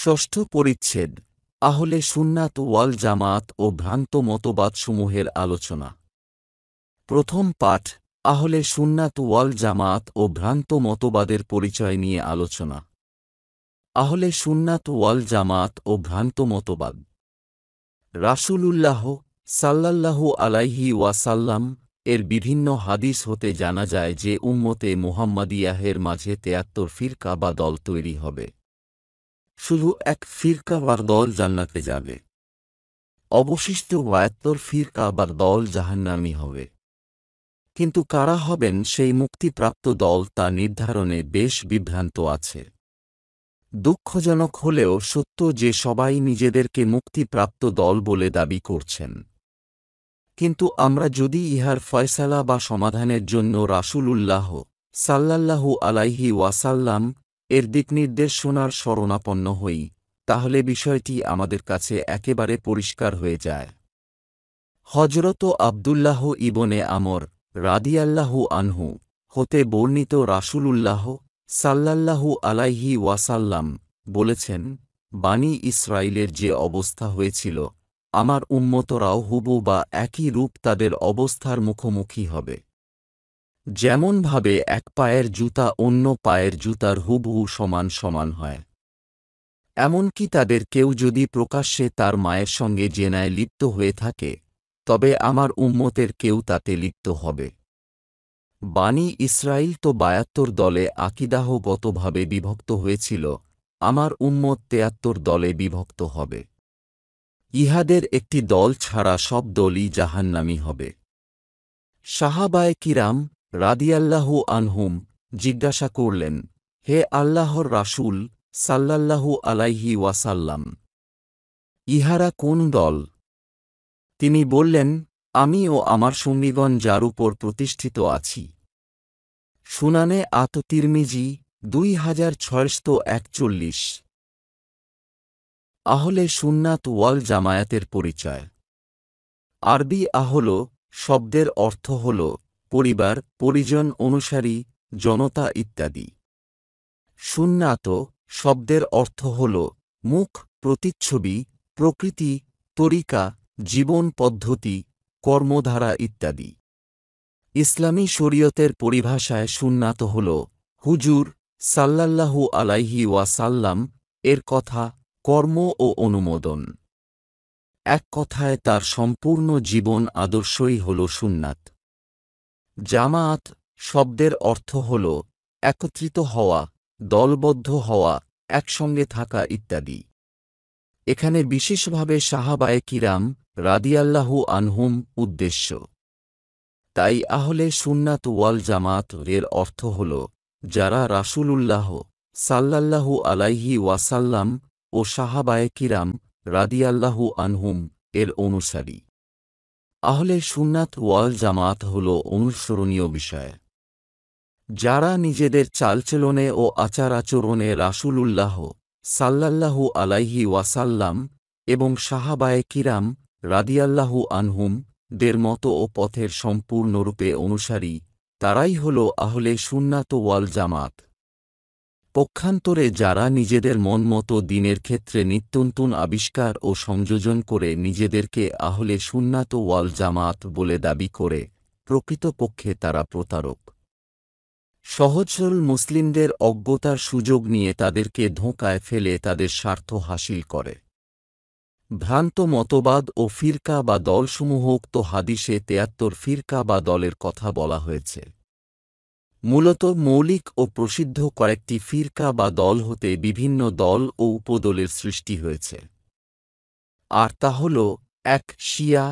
ষষ্ঠ পরিচ্ছেদ আহলে সুন্নাত ওয়াল জামাত ও ভ্রান্ত মতবাদসমূহের আলোচনা। প্রথম পাঠ আহলে সুন্নাত ওয়াল জামাত ও ভ্রান্ত মতবাদের পরিচয় নিয়ে আলোচনা। আহলে সুন্নাত ওয়াল জামাত ও ভ্রান্ত মতবাদ। রাসূলুল্লাহ সাল্লাল্লাহু আলাইহি ওয়াসাল্লাম এর বিভিন্ন হাদিস হতে জানা যায় যে উম্মতে মুহাম্মাদিয়াহের মাঝে ৭৩ ফিরকা বা দল তৈরি হবে। শুধু এক ফিরকা বা দল জান্নাতে যাবে, অবশিষ্ট ৭২ ফিরকা বা দল জাহান্নামী হবে। কিন্তু কারা হবেন সেই মুক্তিপ্রাপ্ত দল তা নির্ধারণে বেশ বিভ্রান্ত আছে। দুঃখজনক হলেও সত্য যে সবাই নিজেদেরকে মুক্তিপ্রাপ্ত দল বলে দাবি করছেন। কিন্তু আমরা যদি ইহার ফয়সালা বা সমাধানের জন্য রাসূলুল্লাহ সাল্লাল্লাহু আলাইহি ওয়াসাল্লাম এর দিকনির্দেশ শোনার শরণাপন্ন হই, তাহলে বিষয়টি আমাদের কাছে একেবারে পরিষ্কার হয়ে যায়। হযরত আব্দুল্লাহ ইবনে আমর রাদিয়াল্লাহু আনহু হতে বর্ণিত রাসূলুল্লাহ সাল্লাল্লাহু আলাইহি ওয়াসাল্লাম বলেছেন, বানী ইসরাইলের যে অবস্থা হয়েছিল, আমার উম্মতরাও হুবহু বা একই রূপ তাদের অবস্থার মুখোমুখি হবে। যেমনভাবে এক পায়ের জুতা অন্য পায়ের জুতার হুবহু সমান সমান হয়, এমনকি তাদের কেউ যদি প্রকাশ্যে তার মায়ের সঙ্গে জেনায় লিপ্ত হয়ে থাকে, তবে আমার উম্মতের কেউ তাতে লিপ্ত হবে। বানী ইসরাইল তো ৭২ দলে আকীদাহগতভাবে বিভক্ত হয়েছিল, আমার উম্মত ৭৩ দলে বিভক্ত হবে। ইহাদের একটি দল ছাড়া সব দলই জাহান্নামী হবে। সাহাবায়ে কিরাম রাদিয়াল্লাহু আনহুম জিজ্ঞাসা করলেন, হে আল্লাহর রাসূল সাল্লাল্লাহু আলাইহি ওয়াসাল্লাম, ইহারা কোন দল? তিনি বললেন, আমি ও আমার সঙ্গীগণ যার উপর প্রতিষ্ঠিত আছি। সুনানে তিরমিজি ২৬৪১। আহলে সুন্নাত ওয়াল জামায়াতের পরিচয়। আরবি আহল শব্দের অর্থ হল পরিবার, পরিজন, অনুসারী, জনতা ইত্যাদি। সুন্নাত শব্দের অর্থ হল মুখ, প্রতিচ্ছবি, প্রকৃতি, তরিকা, জীবন পদ্ধতি, কর্মধারা ইত্যাদি। ইসলামী শরীয়তের পরিভাষায় সুন্নাত হল হুজুর সাল্লাল্লাহু আলাইহি ওয়াসাল্লাম এর কথা, কর্ম ও অনুমোদন। এক কথায় তার সম্পূর্ণ জীবন আদর্শই হল সুন্নাত। জামায়াত শব্দের অর্থ হল একত্রিত হওয়া, দলবদ্ধ হওয়া, একসঙ্গে থাকা ইত্যাদি। এখানে বিশেষভাবে সাহাবায়ে কিরাম রাদিয়াল্লাহু আনহুম উদ্দেশ্য। তাই আহলে সুন্নাত ওয়াল জামাত এর অর্থ হল যারা রাসূলুল্লাহ সাল্লাল্লাহু আলাইহি ওয়াসাল্লাম ও সাহাবায়ে কিরাম রাদিয়াল্লাহু আনহুম এর অনুসারী। আহলে সুন্নাত ওয়াল জামাত হল অনুসরণীয় বিষয়। যারা নিজেদের চালচলনে ও আচার আচরণে রাসূলুল্লাহ সাল্লাল্লাহু আলাইহি ওয়াসাল্লাম এবং সাহাবায়ে কিরাম রাদিয়াল্লাহু আনহুম দের মত ও পথের সম্পূর্ণরূপে অনুসারী, তারাই হল আহলে সুন্নাত ওয়াল জামাত। পক্ষান্তরে যারা নিজেদের মন মতো দ্বীনের ক্ষেত্রে নিত্যনতুন আবিষ্কার ও সংযোজন করে নিজেদেরকে আহলে সুন্নাত ওয়াল জামাত বলে দাবি করে, প্রকৃতপক্ষে তারা প্রতারক। সহজ সরল মুসলিমদের অজ্ঞতার সুযোগ নিয়ে তাদেরকে ধোঁকায় ফেলে তাদের স্বার্থ হাসিল করে। ভ্রান্ত মতবাদ ও ফিরকা বা দলসমূহ উক্ত হাদিসে ৭৩ ফিরকা বা দলের কথা বলা হয়েছে। মূলত মৌলিক ও প্রসিদ্ধ কয়েকটি ফিরকা বা দল হতে বিভিন্ন দল ও উপদলের সৃষ্টি হয়েছে। আর তা হল ১ শিয়া,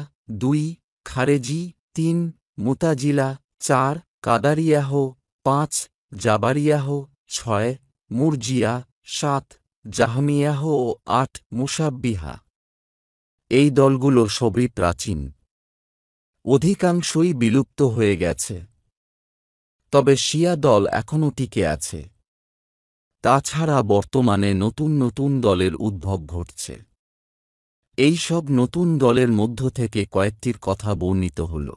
২ খারেজি, ৩ মুতাজিলা, ৪ কাদারিয়াহ, ৫ জাবারিয়াহ, ৬ মুরজিয়া, ৭ জাহমিয়াহ ও ৮ মুশাব্বিহা। এই দলগুলো সবই প্রাচীন, অধিকাংশই বিলুপ্ত হয়ে গেছে। তবে শিয়া দল এখনও টিকে আছে। তাছাড়া বর্তমানে নতুন নতুন দলের উদ্ভব ঘটছে। এই সব নতুন দলের মধ্য থেকে কয়েকটির কথা বর্ণিত হল।